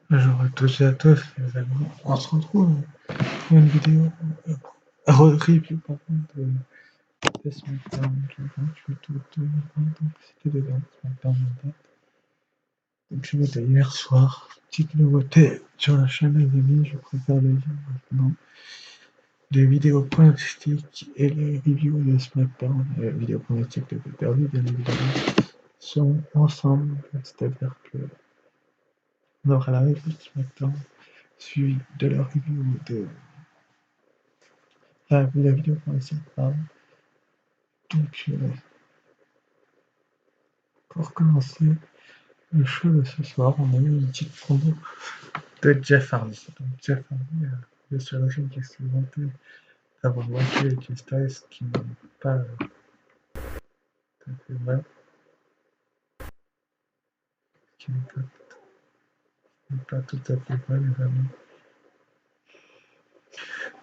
Bonjour à toutes et à tous, les amis. On se retrouve pour une vidéo review de SmackDown du 28 août 2020. Donc, c'était le dernier SmackDown en date. Donc, je m'étais hier soir. Petite nouveauté sur la chaîne, les amis. Je préfère le dire maintenant. Les vidéos pronostiques et les reviews de SmackDown, les vidéos pronostiques de pay-per-view, bien évidemment, sont ensemble. C'est-à-dire que on aura la review de SmackDown suivie de la review de la vidéo pronostique, pardon. Donc, pour commencer le show de ce soir, on a eu une petite promo de Jeff Hardy. Donc, Jeff Hardy, le seul régime qui s'est vanté d'avoir battu AJ Styles, qui n'est pas tout à fait vrai, qui n'est pas tout à fait vrai, les amis.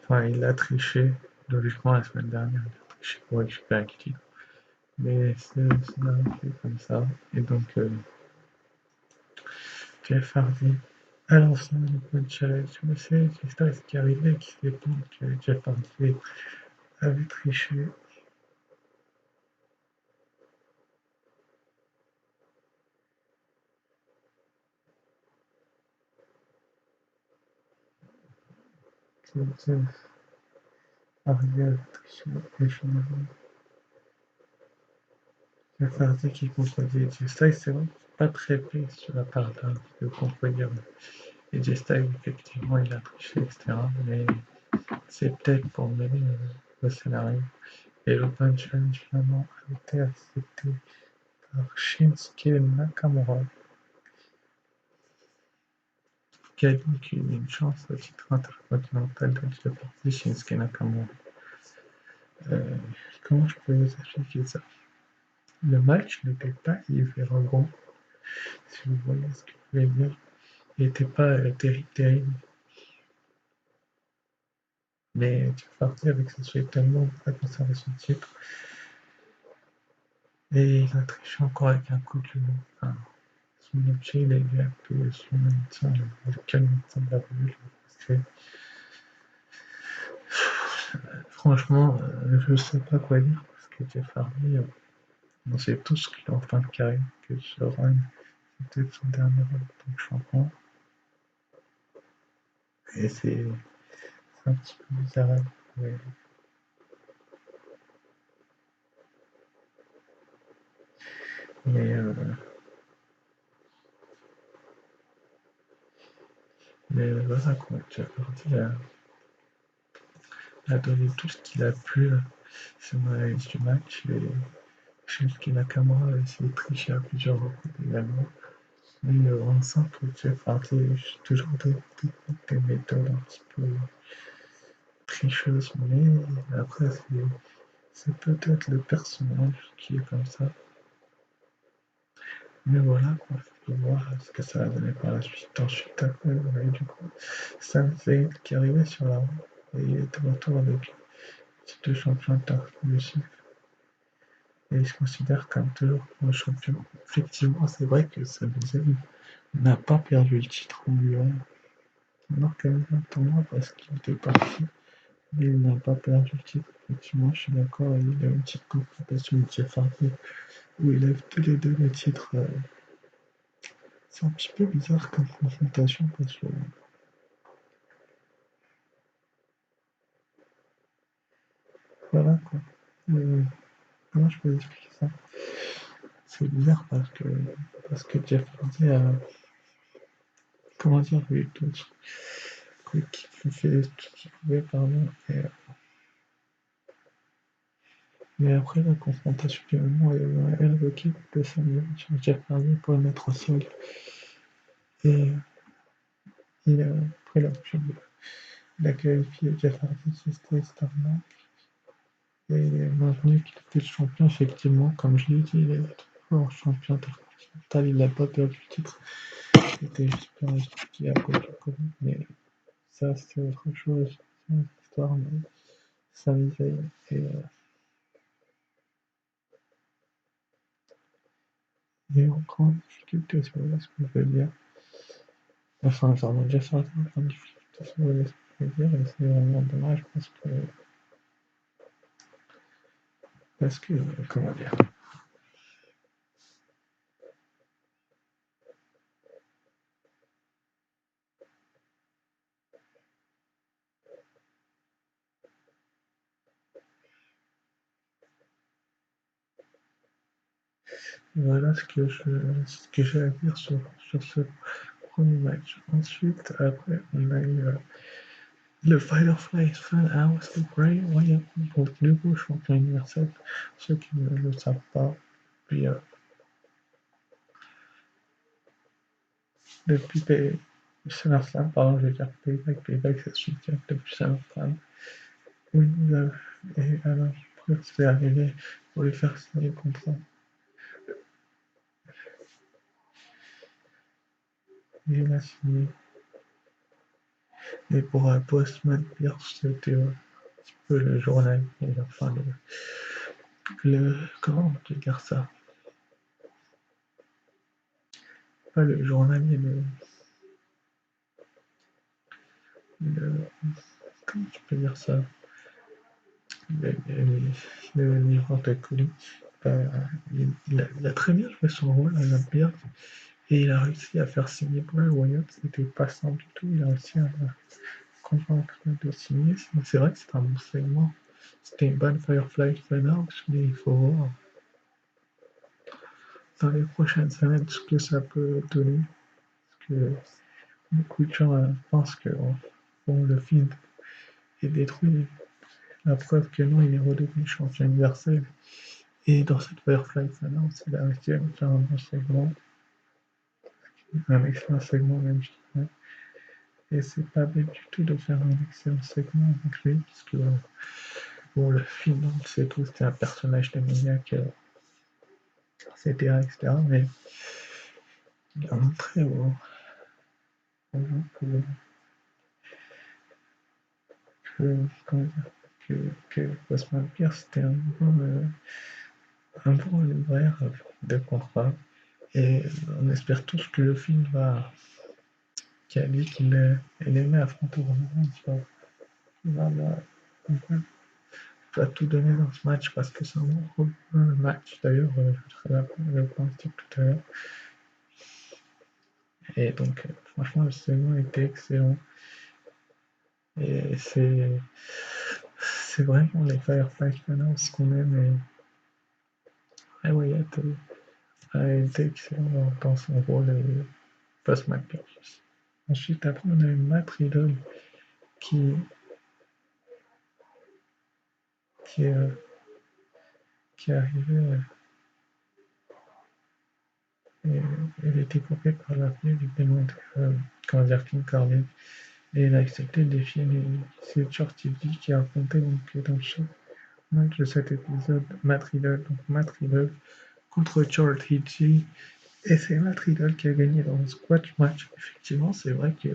Enfin, il a triché, logiquement, la semaine dernière, il a triché pour récupérer le titre. Mais c'est arrivé comme ça. Et donc, Jeff Hardy a lancé un Open Challenge. Mais c'est AJ Styles qui arrivait et qui s'est plaint que Jeff Hardy avait triché. C'est arrivé à tricher et finalement Jeff Hardy qui contredit AJ Styles. C'est vrai, pas très fait sur la part d'Hardy de contredire AJ Styles. Effectivement, il a triché, etc. Mais c'est peut-être pour mener le scénario. Et l'Open Challenge finalement a été accepté par Shinsuke Nakamura, qui a dit qu'il y a une chance au titre intercontinental de Jeff Hardy. Shinsuke Nakamura. Comment je peux vous expliquer ça? Le match n'était pas hyper bon, si vous voyez ce que je veux dire. Il n'était pas terrible. Mais Jeff Hardy, avec son souhait tellement à conserver son titre, et il a triché encore avec un coup de enfin, son objet, il a eu un peu son médecin, lequel médecin de la revue, franchement, je ne sais pas quoi dire, parce que Jeff Hardy, on sait tous qu'il est en fin de carrière, que ce run, c'était son dernier run en tant que champion. Et c'est un petit peu bizarre. Mais, mais, mais voilà quoi, Jeff Hardy a donné tout ce qu'il a pu sur l'analyse du match. Et Shinsuke Nakamura a essayé de tricher à plusieurs reprises également. Mais en simple, Jeff Hardy a toujours des méthodes un petit peu tricheuses. Mais après, c'est peut-être le personnage qui est comme ça. Mais voilà, quoi, faut voir ce que ça va donner par la suite. Ensuite, après, on a eu du coup Sami Zayn qui arrivait sur la route et il était de retour avec le titre de champion interclassique. Et il se considère comme toujours comme champion. Effectivement, c'est vrai que Sami Zayn n'a pas perdu le titre en lui-même. Il a organisé un tournoi parce qu'il était parti, mais il n'a pas perdu le titre. Effectivement, je suis d'accord, il a une petite confrontation avec Jeff Hardy où il lève tous les deux le titre. C'est un petit peu bizarre comme confrontation parce que voilà quoi. Comment je peux expliquer ça? C'est bizarre parce que Jeff Hardy a, comment dire, eu d'autres trucs qui fait tout ce qu'il pouvait, pardon. Mais après la confrontation, finalement, il y a eu un Hell Kick de Samuel sur Jeff Hardy pour le mettre au sol. Et après il a qualifié Jeff Hardy qui était Starman. Et il est maintenu qu'il était le champion, effectivement. Comme je l'ai dit, il est toujours champion intercontinental. Il n'a pas perdu le titre. C'était juste bien expliqué à cause du Covid. Mais ça, c'est autre chose. C'est une histoire. Mais Sami Zayn est en grande difficulté, c'est voilà ce que je veux dire. Enfin, ça en a déjà sorti plein de difficultés sur le dire, et c'est vraiment dommage parce que, comment dire, voilà ce que j'ai à dire sur ce premier match. Ensuite, après, on a eu le Firefly Funhouse de Bray Wyatt pour le nouveau champion universel, ceux qui ne le savent pas. Puis, depuis SummerSlam, pardon, je vais dire Payback, c'est ce week-end, depuis SummerSlam, où et alors, c'est arrivé pour lui faire signer le contrat. Et il a signé. Et pour Postman Pierce, c'était un petit peu le journal, enfin, comment on peut dire ça? Pas le journalier, mais le, comment tu peux dire ça? Le livreur de colis. Euh, il a très bien joué son rôle, Adam Pearce, et il a réussi à faire signer Bray Wyatt. C'était pas simple du tout. Il a réussi à convaincre de signer. C'est vrai que c'était un bon segment. C'était une bonne Firefly Funhouse, mais il faut voir dans les prochaines semaines ce que ça peut donner. Parce que beaucoup de gens pensent que bon, le film est détruit. La preuve que non, il est redevenu champion universel. Et dans cette Firefly Funhouse, il a réussi à faire un bon segment. Un excellent segment même, je dirais. Et c'est pas bête du tout de faire un excellent segment avec lui, parce que bon, le film, on sait tous, c'était un personnage de maniaque, etc. Mais il a montré aux gens comment dire, que Postman Pierce c'était un bon libraire de contrat. Et on espère tous que le film va, qu'il a dit qu'il aimait affronter Roman, va tout donner dans ce match parce que c'est un bon match. D'ailleurs, je serai là pour le pronostic tout à l'heure. Et donc, franchement, le segment était excellent. Et c'est vraiment les Firefly Funhouse qu'on aime. Et Wyatt a été excellent dans son rôle et post-match. Ensuite, après, on a eu Matt Riddle qui, qui, euh, qui est arrivé. Et il a été coupé par la venue du paiement de comment dire, King Corbin. Et il a accepté de défier c'est Shorty D qui a affronté donc, dans chaque match de cet épisode Matt Riddle. Donc Matt Riddle contre Shorty D. Et c'est Matt Riddle qui a gagné dans le squash match. Effectivement, c'est vrai que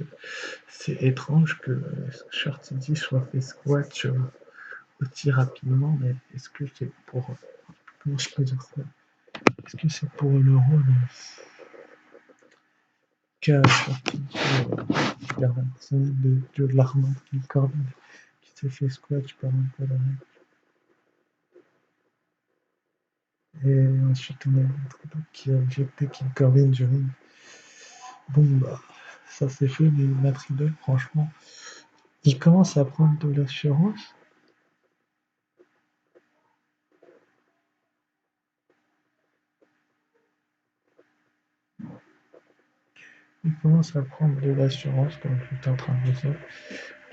c'est étrange que Shorty D soit fait squash aussi rapidement, mais est-ce que c'est pour. Comment je peux dire ça? Est-ce que c'est pour le rôle qu'a Shorty D de l'armand King Corbin qui s'est fait squash par un peu et ensuite on a l'autre qui a objecté King Corbin du ring. Bon bah ça c'est fait, mais Matt Riddle franchement il commence à prendre de l'assurance. Il commence à prendre de l'assurance comme je suis en train de dire.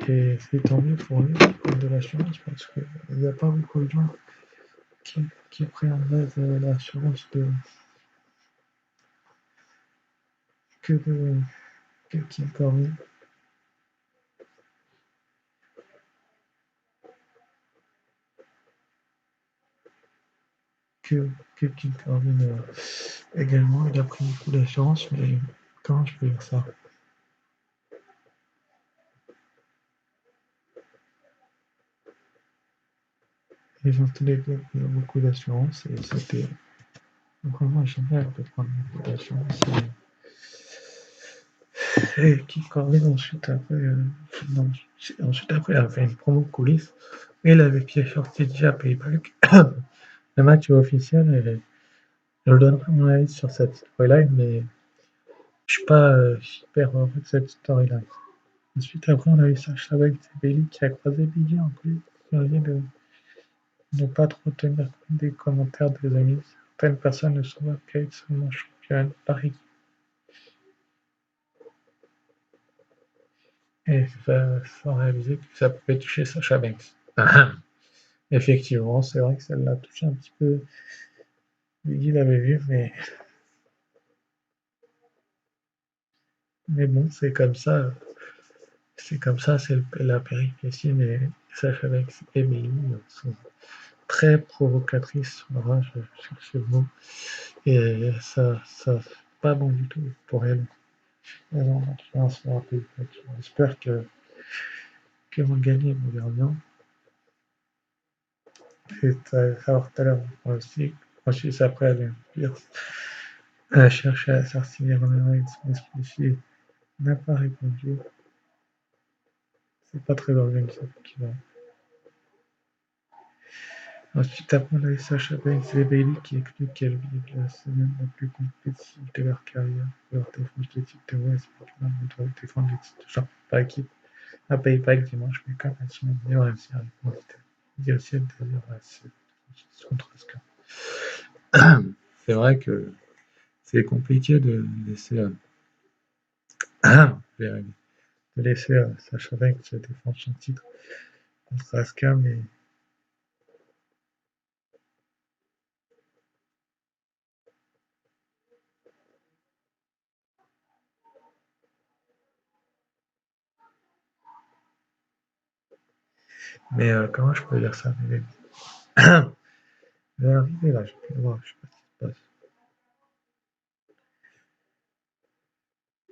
Et c'est tant mieux pour lui de prendre de l'assurance parce qu'il n'y a pas beaucoup de gens qui prennent l'assurance de que King Corbin. Que King Corbin également, il a pris beaucoup d'assurance, mais comment je peux dire ça? Ils ont tous les deux pris beaucoup d'assurance et c'était vraiment génial de prendre beaucoup d'assurance. Et Keith Corbin, ensuite après, a fait une promo coulisses. Et il avait sorti déjà Payback. Le match est officiel et je donnerai mon avis sur cette storyline, mais je suis pas super heureux de cette storyline. Ensuite, après, on a eu Sacha Banks et Bailey qui a croisé Biggie en plus. J'ai envie de ne pas trop tenir compte des commentaires des amis. Certaines personnes ne sont pas qu'elles sont championnes par équipe. Et sans réaliser que ça pouvait toucher Sacha Banks. Effectivement, c'est vrai que ça l'a touché un petit peu. Biggie l'avait vu, mais bon, c'est comme ça. C'est comme ça, c'est la péripétie, mais Sacha Banks et Bailey sont très provocatrices. Voilà, je cherche le mot. Et ça, c'est pas bon du tout pour elle. Elles ont l'influence sur un peu. J'espère qu'elles vont gagner mon gardien. Et alors tout à l'heure, aussi, ensuite après, elle a cherché à sortir Roman Reigns, mais celui-ci n'a pas répondu. C'est pas très organisé qu'il va. Ensuite, après, on a eu Sacha Banks et Bailey qui expliquent qu'elle vit la semaine la plus compétitive de leur carrière. Leur défense de titre de West, maintenant, on doit défendre les titres, genre, par équipe, à Payback dimanche, mais comme elles sont meilleures, elles y arrivent. Il y a aussi une désir contre Asuka. C'est vrai que c'est compliqué de laisser, Sacha Banks défendre son titre contre Asuka, mais comment je peux dire ça, mais elle est arrivée là, je peux le voir, je sais pas ce qui se passe.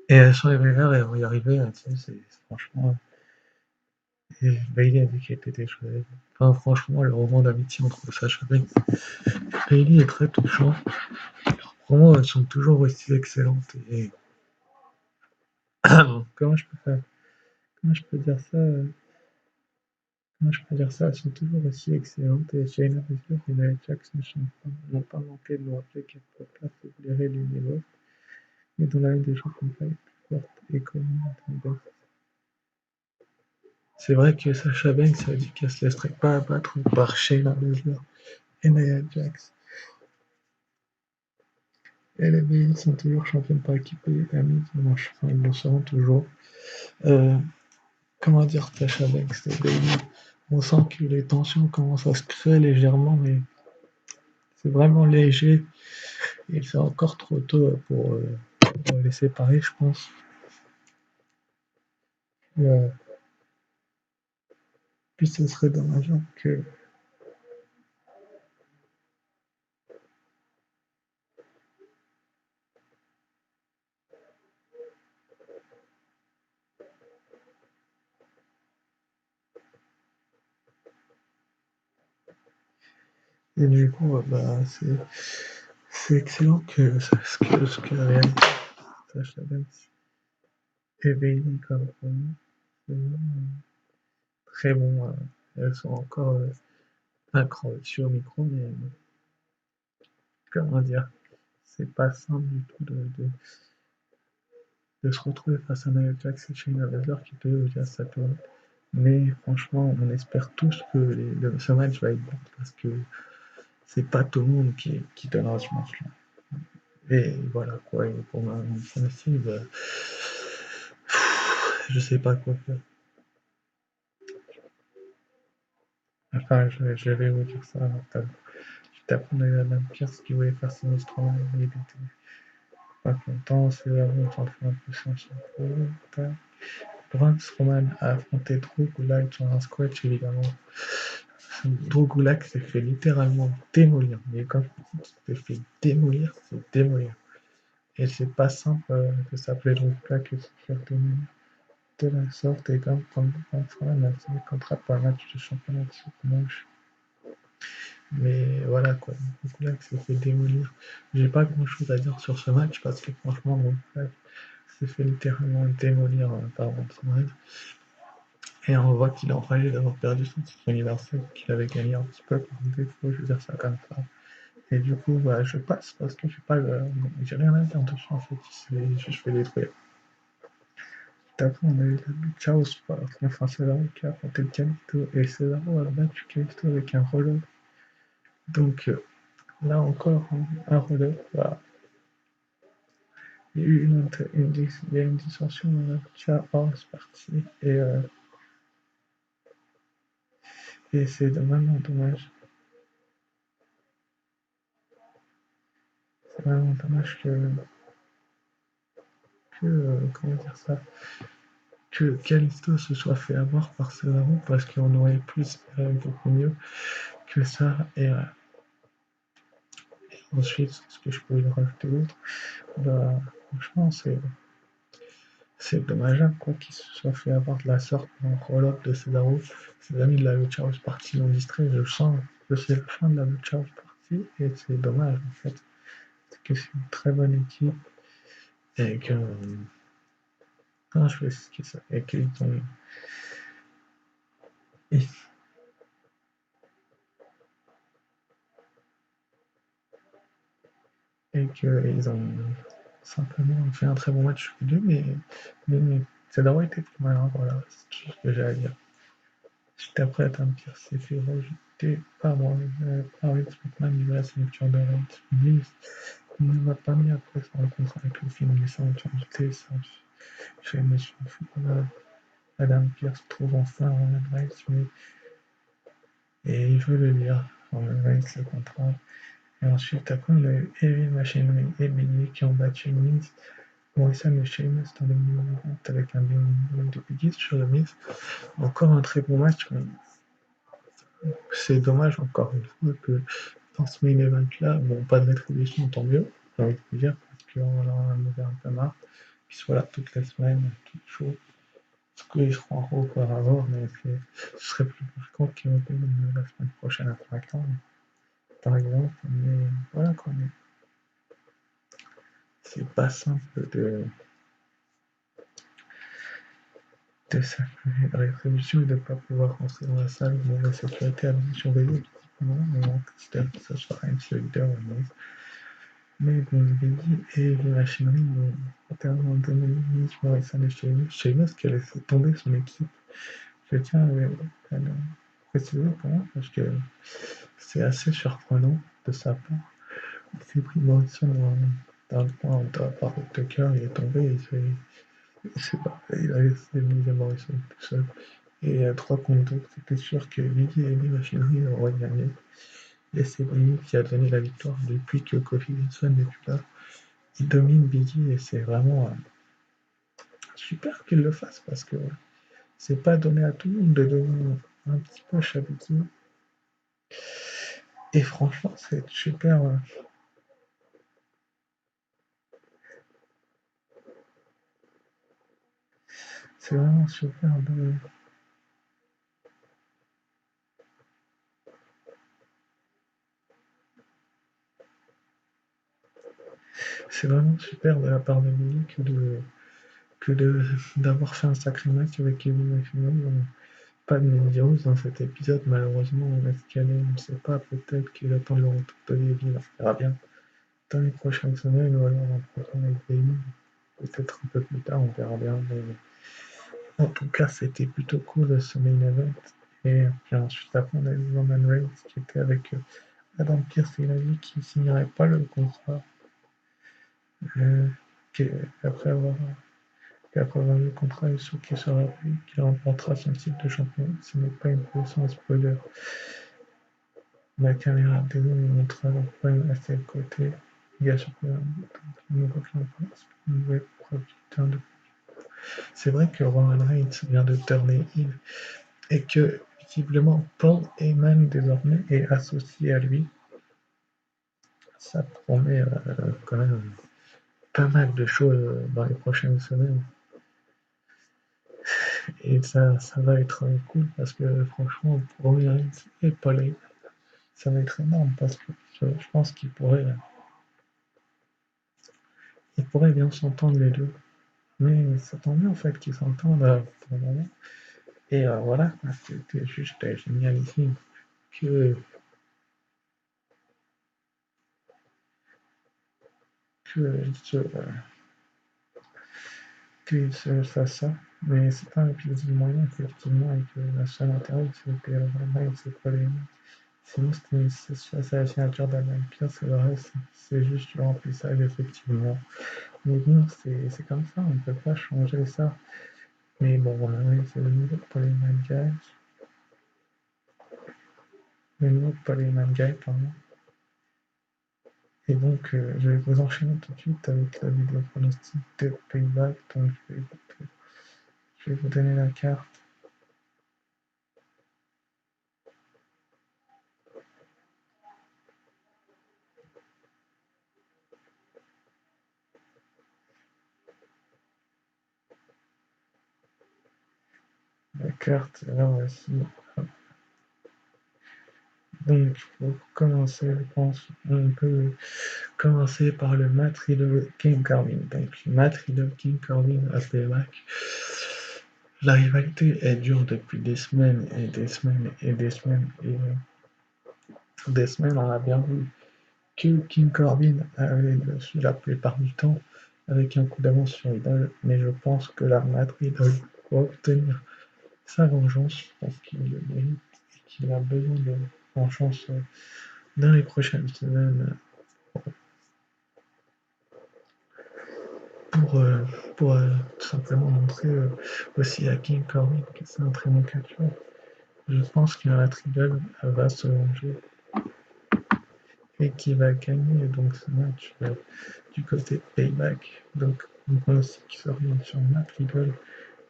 Et sur les River, elles vont y arriver, tu sais, c'est franchement. Et Bailey a dit qu'elle était déchirée. Enfin, franchement, le roman d'amitié entre Sacha Banks et Bailey est très touchant. Leurs promos, elles sont toujours aussi excellentes. Et comment je peux faire Comment je peux dire ça Comment je peux dire ça Elles sont toujours aussi excellentes. Et Shayna Baszler et Nia Jax n'ont pas manqué de nous rappeler qu'elles ne peuvent pas se blairer l'une et l'autre. Et dans la vie des gens qui pas les plus fortes et communes dans le C'est vrai que Sacha Banks a dit qu'elle se laisserait pas abattre par Shayna Baszler et Nia Jax. Et les Bailey sont toujours championnes par équipe et amies dimanche. Enfin, ils le seront toujours. Euh, comment dire, Sacha Banks et Bailey, on sent que les tensions commencent à se créer légèrement, mais c'est vraiment léger. Et c'est encore trop tôt pour les séparer, je pense. Euh, Puis ce serait dommage que. Et du coup, c'est excellent ce que réalise Sacha Banks et Bailey comme promo. C'est vraiment très bon. Elles sont encore un cran au-dessus au micro, mais comment dire, c'est pas simple du tout de se retrouver face à Nia Jax et Shayna Baszler qui peut déjà s'attendre. Mais franchement, on espère tous que ce match va être bon parce que c'est pas tout le monde qui donnera ce match-là. Et voilà quoi, et pour ma pronostic, je sais pas quoi faire. Enfin, je vais vous dire ça. Juste après, on a eu Adam Pierce qui voulait faire Sinistrement, mais il était pas content, c'est vraiment en train de changer un peu. Braun Strowman a affronté Drew Gulak dans un squash, évidemment. Drew Gulak s'est fait littéralement démolir. Mais quand je dis qu'il s'est fait démolir, c'est démolir. Et c'est pas simple de s'appeler Drew Gulak et de se faire démolir de la sorte. Et comme Braun Strowman a signé contrat pour un match de championnat de ce dimanche. Mais voilà quoi, Drew Gulak s'est fait démolir. J'ai pas grand chose à dire sur ce match parce que franchement, Drew Gulak s'est fait littéralement démolir par Bronson Reed. Et on voit qu'il est enragé d'avoir perdu son titre universel qu'il avait gagné un petit peu par défaut, je veux dire ça comme ça. Et du coup, bah, je passe parce que j'ai rien à dire dessus en fait, c'est juste fait détruire. Après, on a eu la lutte House enfin Cesaro qui a affronté Kalisto et Cesaro a battu Kalisto avec un roll-up. Donc là encore, un roll-up, bah, il y a eu une dissension dans la lucha House partie et c'est vraiment dommage. C'est vraiment dommage comment dire ça, que Kalisto se soit fait avoir par Cesaro parce qu'on aurait pu espérer beaucoup mieux que ça. Et ensuite, ce que je peux lui rajouter d'autre, bah, franchement, c'est dommageable quoi qu'il se soit fait avoir de la sorte en roll-up de Cesaro. Ses amis de la Lucha House Party l'ont distrait, je sens que c'est la fin de la Lucha House Party et c'est dommage en fait. C'est que c'est une très bonne équipe et que. Comment je vais expliquer ça? Et qu'ils ont. Et, et qu'ils ont simplement fait un très bon match tous les deux, mais Cesaro était plus malin, voilà, c'est tout ce que j'ai à dire. Juste après, Tampere s'est fait rejeter par Vince McMahon, il lui reste une cure de Reigns. Il ne m'a pas mis après son contrat avec le film, mais ça, on peut ajouter ça. Je me suis fou. Adam Pierce trouve enfin Roman Reigns, et il veut le lire, Roman Reigns, le contrat. Et ensuite, après, on a eu Heavy Machinery et Biggie qui ont battu Miz, Morrison et Sheamus dans le main event avec un bingo de Biggie sur le Miz. Encore un très bon match, mais c'est dommage encore une fois que dans ce main event là, bon, pas de rétribution, tant mieux, j'ai envie de vous dire, parce qu'on en a un peu marre, qu'ils soient là toutes les semaines, toutes choses. Parce qu'ils seront en haut par avoir, mais ce serait plus conséquent qu'ils reviennent la semaine prochaine à SmackDown, par exemple. Mais voilà quoi, mais c'est pas simple de s'appeler la rétribution et de ne pas pouvoir rentrer dans la salle où la sécurité a bien surveillé tout simplement, mais on considère que ce sera une leader ou non. Mais bon, Biggie et les machineries ont totalement donné Miz, Morrison et Sheamus qui a laissé tomber son équipe. Je tiens à le préciser quand même parce que c'est assez surprenant de sa part. Il fait pris Morrison dans le coin par Tucker, il est tombé, il a laissé Miz et Morrison tout seul. Et à 3 contre 2, c'était sûr que Biggie et les machineries auraient gagné. Et c'est Biggie qui a donné la victoire depuis que Kofi Kingston n'est plus là. Il domine Biggie et c'est vraiment super qu'il le fasse parce que c'est pas donné à tout le monde de donner un petit push à Biggie. Et franchement, c'est super. C'est vraiment super c'est vraiment super de la part de Biggie d'avoir fait un sacré match avec Kevin McMahon. Pas de Mendios dans cet épisode, malheureusement, est-ce qu'elle est, on ne sait pas, peut-être qu'il attend le retour de Baby, on verra bien. Dans les prochaines semaines, ou alors en prochain avec Baby, peut-être un peu plus tard, on verra bien. Mais en tout cas, c'était plutôt cool ce main event. Et puis ensuite, après, on a eu Roman Reigns qui était avec Adam Pearce et il a dit qu'il ne signerait pas le contrat. Euh, après avoir eu le contrat, il sera qu'il sera lui qui remportera son titre de champion. Ce n'est pas une position spoiler. La caméra des deux montrera leur poing à ses côtés. Il y a surtout un nouveau champion, une nouvelle producteur de. C'est vrai que Roman Reigns vient de turner heel et que visiblement Paul Heyman désormais est associé à lui. Ça promet quand même pas mal de choses dans les prochaines semaines. Et ça va être cool parce que franchement, pour Roman Reigns et Paul Heyman, ça va être énorme parce que je pense qu'ils pourraient bien s'entendre les deux. Mais c'est tant mieux en fait qu'ils s'entendent pour le moment. Et voilà, quoi, c'était juste génialissime que, que, ce, qu'il se fasse ça. Mais c'est pas un épisode moyen, effectivement, et que la seule intérêt, c'était vraiment ces polémiques. Sinon, c'est la signature d'Alan Pierce, et le reste, c'est juste du remplissage, effectivement. Mais bon, c'est comme ça, on ne peut pas changer ça. Mais bon, oui, c'est le nouveau Polyman Guy. Le nouveau Polyman Guy, pardon. Et donc, je vais vous enchaîner tout de suite avec la vidéo pronostic de Payback. Donc, je vais vous donner la carte. La carte, là, voici. Donc, pour commencer, je pense, on peut commencer par le Matt Riddle King Corbin. Donc, Matt Riddle King Corbin à Payback. La rivalité est dure depuis des semaines et des semaines et des semaines et des semaines. On a bien vu que King Corbin avait le dessus la plupart du temps avec un coup d'avance sur Riddle, mais je pense que la Matt Riddle va obtenir sa vengeance parce qu'il le mérite et qu'il a besoin de vengeance dans les prochaines semaines pour, euh, pour tout simplement montrer aussi à King Corbin que c'est un très bon catcheur. Je pense que la Riddle va se venger et qu'il va gagner donc ce match du côté Payback. Donc on voit aussi qu'il s'oriente sur Matt Riddle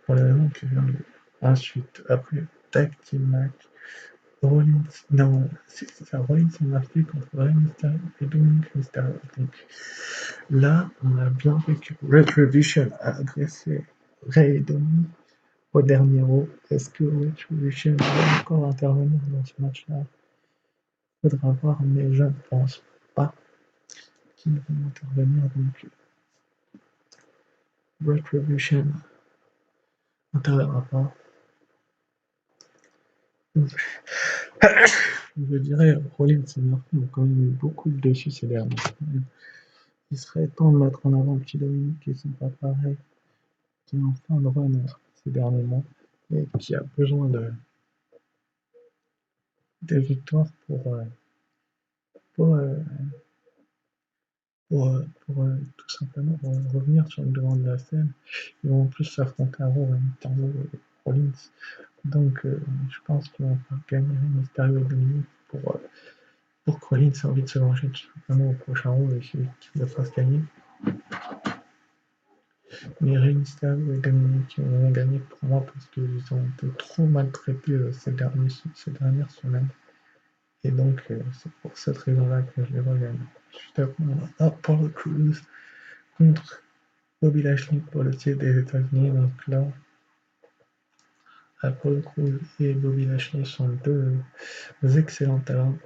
pour la raison que je viens de dire. Ensuite, après Tag Team match, Rollins, non, c'est ça, Rollins en a fait contre Rey Mysterio et Dominic Mysterio. Donc là, on a bien vu que Retribution a agressé Rey et Dominic au dernier Raw. Est-ce que Retribution va encore intervenir dans ce match-là? Faudra voir, mais je ne pense pas qu'ils vont intervenir. Donc Retribution n'interviendra pas. Je dirais Rollins et Murphy ont quand même eu beaucoup de dessus ces dernières semaines. Il serait temps de mettre en avant petit Dominique qui sont pas pareils, qui est en fin de run ces derniers mois et qui a besoin de victoires pour, euh, pour tout simplement revenir sur le devant de la scène. Ils vont en plus s'affronter à Raw, Mysterio et Rollins. Donc je pense qu'ils vont faire gagner Mysterio et Dominique pour que Rollins ait envie de se venger tout simplement au prochain Raw et qu'il le fasse gagner. Mais Rey Mysterio et Dominic ont gagné pour moi parce qu'ils ont été trop maltraités ces dernières semaines. Et donc, c'est pour cette raison-là que je les vois gagner. Juste après, on a Apollo Crews contre Bobby Lashley pour le titre des États-Unis. Donc là, Apollo Crews et Bobby Lashley sont deux excellents talents.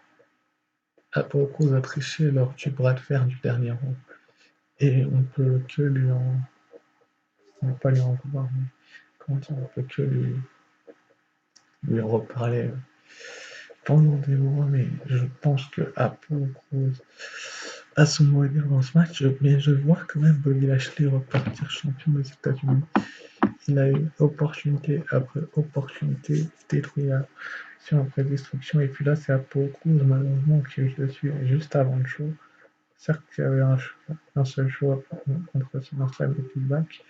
Apollo Crews a triché lors du bras de fer du dernier round. Et on peut que lui en. On ne pas lui en vouloir, mais comment dire, on peut que lui reparler pendant des mois, mais je pense que Apollo Crews a son mot à dire dans ce match, mais je vois quand même Bobby Lashley repartir champion des États-Unis. Il a eu opportunité après opportunité, détruire sur après destruction, et puis là c'est Apollo Crews malheureusement qui a eu dessus juste avant le show. Certes, il y avait un seul show contre SummerSlam et Feedback,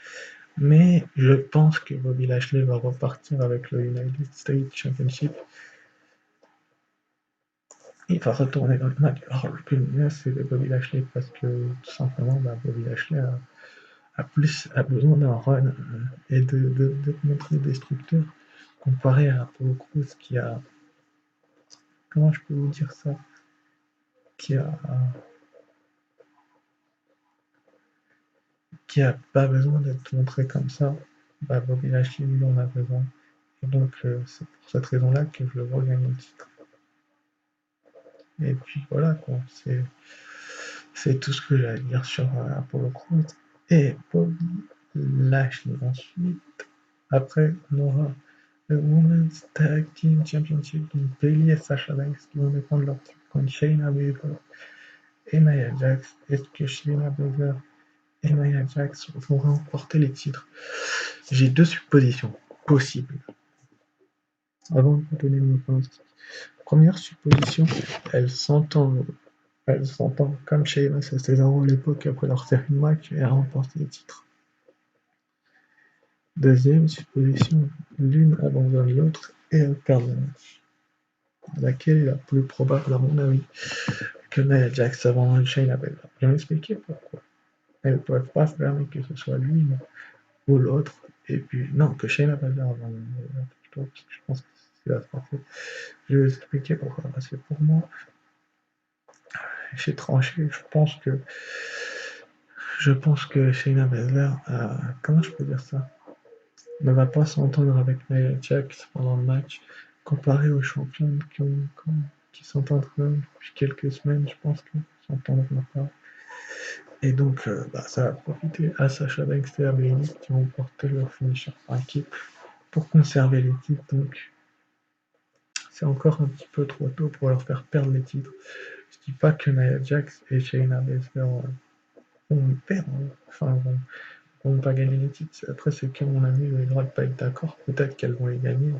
mais je pense que Bobby Lashley va repartir avec le United States Championship. Il va retourner dans le match. Alors, le plus mieux, c'est Bobby Lashley parce que tout simplement, Bobby Lashley a besoin d'un run et de montrer des structures comparé à Apollo Crews qui a. Comment je peux vous dire ça? Qui a. Qui a pas besoin d'être montré comme ça. Bobby Lashley, lui, en a besoin. Et donc, c'est pour cette raison-là que je le vois gagner le titre. Et puis voilà, quoi. C'est tout ce que j'ai à dire sur Apollo Crews. Et Bobby Lashley. Ensuite, après, on aura le Women's Tag Team Championship, donc Bayley et Sasha Banks qui vont défendre leur titre contre Shayna Baszler et Nia Jax. Est-ce que Shayna Baszler et Nia Jax vont remporter les titres? J'ai deux suppositions possibles. Avant de vous donner mon pronostic. Première supposition, elles s'entendent comme Sheamus et Cesaro à l'époque après leur série de matchs et à remporter les titres. Deuxième supposition, l'une abandonne l'autre et elle perd le match. Laquelle est la plus probable à mon avis que Nia Jax abandonne Shayna Baszler? Je vais m'expliquer pourquoi. Elles ne peuvent pas se permettre que ce soit l'une ou l'autre. Et puis, non, que Shayna Baszler abandonne plutôt, parce que je pense que c'est ce qui va se passer. Je vais vous expliquer pourquoi. Parce que pour moi, j'ai tranché. Je pense que Shayna Baszler, comment je peux dire ça, ne va pas s'entendre avec Nia Jax pendant le match, comparé aux championnes qui s'entendent quand même depuis quelques semaines. Je pense qu'ils s'entendront pas. Et donc, ça va profiter à Sasha Banks et à Bayley qui vont porter leur finisher par équipe pour conserver les titres. Donc, c'est encore un petit peu trop tôt pour leur faire perdre les titres. Je dis pas que Nia Jax et Shayna Baszler vont perdre, vont pas gagner les titres. Après, c'est que mon ami a le droit de pas être d'accord. Peut-être qu'elles vont les gagner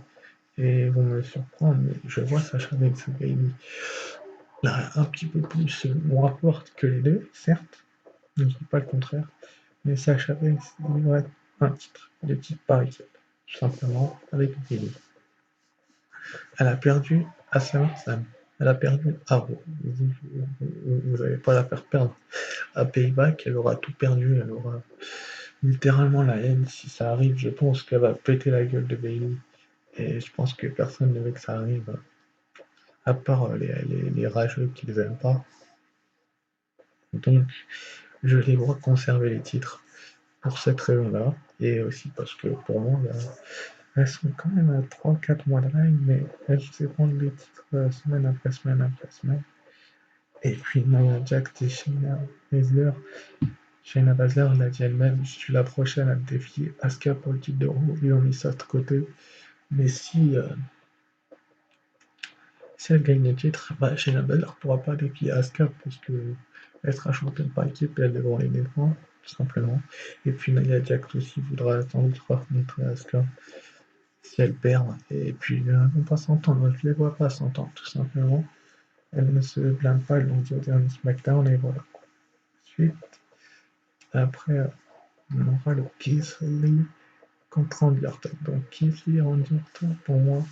et vont me surprendre, mais je vois Sasha Banks et Bayley là, un petit peu plus mon rapport que les deux, certes, je ne dis pas le contraire, mais Sasha Banks livrait un titre, des titres par équipe, tout simplement, avec Bayley. Elle a perdu à SummerSlam, elle a perdu à Raw. Vous n'allez pas la faire perdre à Payback, elle aura tout perdu, elle aura littéralement la haine. Si ça arrive, je pense qu'elle va péter la gueule de Bayley. Et je pense que personne ne veut que ça arrive, à part les rageux qui les aiment pas. Donc, je les vois conserver les titres pour cette raison-là. Et aussi parce que pour moi, elles sont quand même à 3-4 mois de règne, mais elles se prendre les titres semaine après semaine après semaine. Et puis Nia Jax et Shayna Baszler. Shayna Baszler l'a dit elle-même, je suis la prochaine à défier Asuka pour le titre de Raw. Ils ont mis ça de côté. Mais si elle gagne le titre, Shayna Baszler ne pourra pas défier Asuka parce qu'elle sera championne par équipe et elle devra les défendre, tout simplement. Et puis Nia Jax aussi voudra sans doute rencontrer Asuka si elle perd. Et puis elles ne vont pas s'entendre, je les vois pas s'entendre, tout simplement. Elles ne se blâment pas, elles l'ont dit au dernier SmackDown et voilà. Ensuite, après, on aura le Keith Lee contre Randy Orton. Donc Keith Lee, Randy Orton, pour moi,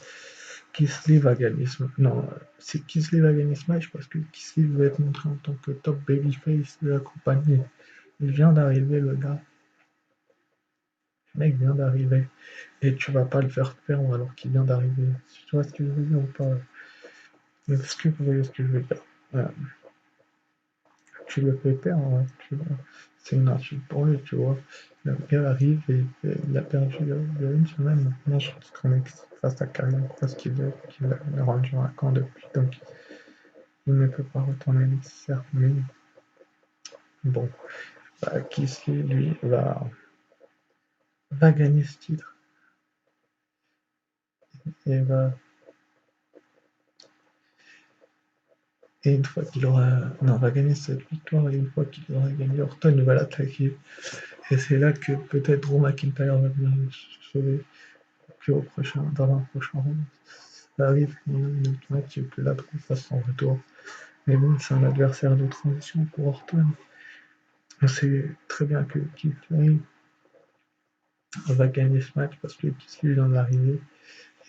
Keith Lee va gagner ce match. Non, c'est Keith Lee va gagner ce match parce que Keith Lee va être montré en tant que top babyface de la compagnie. Il vient d'arriver, le gars. Le mec vient d'arriver. Et tu vas pas le faire perdre alors qu'il vient d'arriver. Tu vois ce que je veux dire ou pas? Est-ce que vous voyez ce que je veux dire? Tu le fais perdre, c'est une insulte pour lui, tu vois. Le gars arrive et il a perdu il y a une semaine maintenant, je pense qu'on est face à Kyle parce qu'il a rendu un camp depuis, donc il ne peut pas retourner nécessaire. Mais bon, Kisly, lui, va gagner ce titre et une fois qu'il aura. Non, va gagner cette victoire et une fois qu'il aura gagné, Orton va l'attaquer. Et c'est là que peut-être Drew McIntyre va venir le sauver. Puis dans un prochain round, ça arrive qu'on a une autre match et que là, Drew fasse son retour. Mais bon, c'est un adversaire de transition pour Orton. On sait très bien que Keith Lee va gagner ce match parce que Keith Lee vient d'arriver.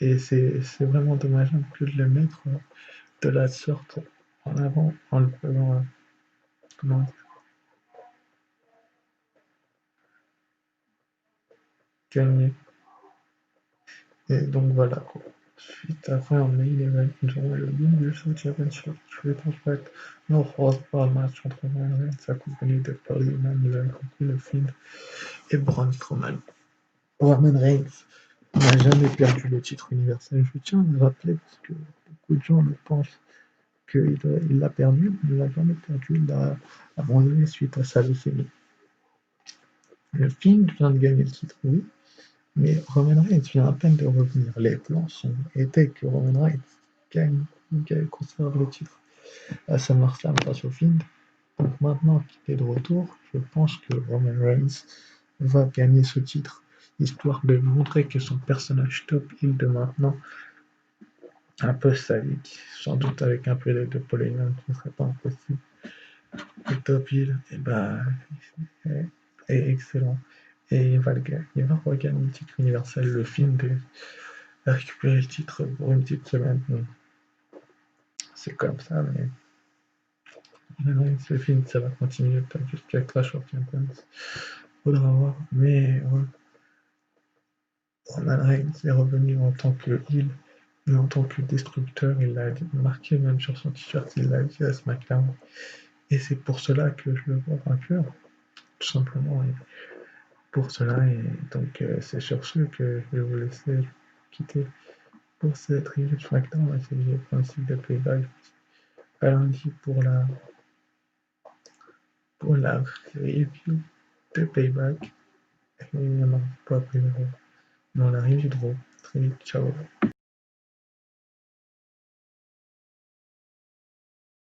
Et c'est vraiment dommageable que de le mettre de la sorte en avant en le faisant comment dire, gagner. Et donc voilà quoi. Suite après en main event, nous avons le Universal Championship Triple Threat No Holds Barred match entre Roman Reigns accompagné de Paul Heyman, nous avons compris le film, et Braun Strowman. Roman Reigns n'a jamais perdu le titre universel. Je tiens à le rappeler parce que beaucoup de gens le pensent qu'il l'a perdu, mais il l'a jamais perdu, il l'a abandonné suite à sa leucémie. Le Fiend vient de gagner le titre, oui, mais Roman Reigns vient à peine de revenir. Les plans étaient que Roman Reigns conserve le titre à SummerSlam face au Fiend. Donc maintenant qu'il est de retour, je pense que Roman Reigns va gagner ce titre, histoire de montrer que son personnage top heel de maintenant, un peu sadique, sans doute avec un peu d'aide de Paul Heyman, ce ne serait pas impossible. Le top heel, est excellent. Et il va le gagner. Il va regagner le titre universel. Le film a récupéré le titre pour une petite semaine. C'est comme ça, mais ce film, ça va continuer jusqu'à Clash of Champions. Faudra voir. Mais Roman Reigns est revenu en tant que heel, mais en tant que destructeur. Il l'a marqué même sur son t-shirt. Il l'a dit à SmackDown. Et c'est pour cela que je le vois vainqueur. Tout simplement. Et pour cela, et donc c'est sur ce que je vais vous laisser quitter pour cette review de SmackDown. C'est le principe de Playback. À lundi pour la review de Payback. Et on n'en pas après dans la review de Raw. Très vite, ciao.